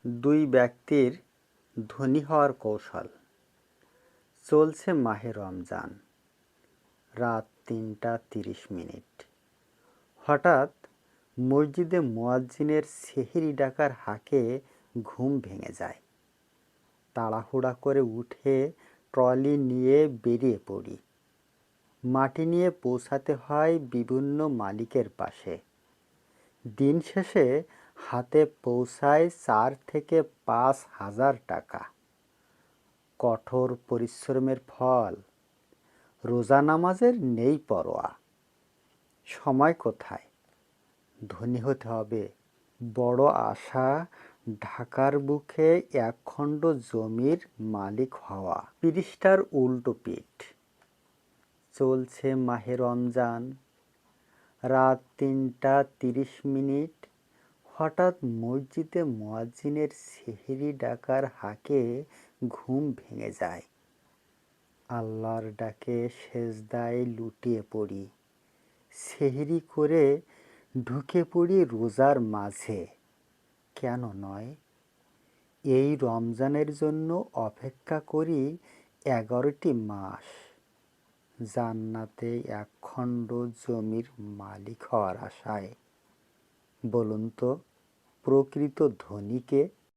দুই ব্যক্তির ধনী হওয়ার কৌশল। চলছে মাহে রমজান, রাত ৩টা ৩০ মিনিট। হঠাৎ মসজিদে মুয়াজ্জিনের সেহরি ডাকার হাঁকে ঘুম ভেঙে যায়। তাড়াহুড়া করে উঠে ট্রলি নিয়ে বেরিয়ে পড়ি। মাটি নিয়ে পৌঁছাতে হয় বিভিন্ন মালিকের পাশে। দিন শেষে হাতে পৌঁছায় ৪ থেকে ৫ হাজার টাকা। কঠোর পরিশ্রমের ফল। রোজা নামাজের নেই পরোয়া। সময় কোথায়? ধনী হতে হবে, বড় আশা, ঢাকার বুকে একখণ্ড জমির মালিক হওয়া। পৃষ্ঠার উল্টো পিঠ। চলছে মাহে রমজান, রাত ৩টা ৩০ মিনিট। হঠাৎ মসজিদে মুয়াজ্জিনের সেহরি ডাকার হাঁকে ঘুম ভেঙে যায়। আল্লাহর ডাকে সেজদায় লুটিয়ে পড়ি। সেহরি করে ঢুকে পড়ি রোজার মাঝে। কেন নয়? এই রমজানের জন্য অপেক্ষা করি ১১টি মাস। জান্নাতে একখণ্ড জমির মালিক হওয়ার আশায়। বলুন তো, প্রকৃত ধনীকে?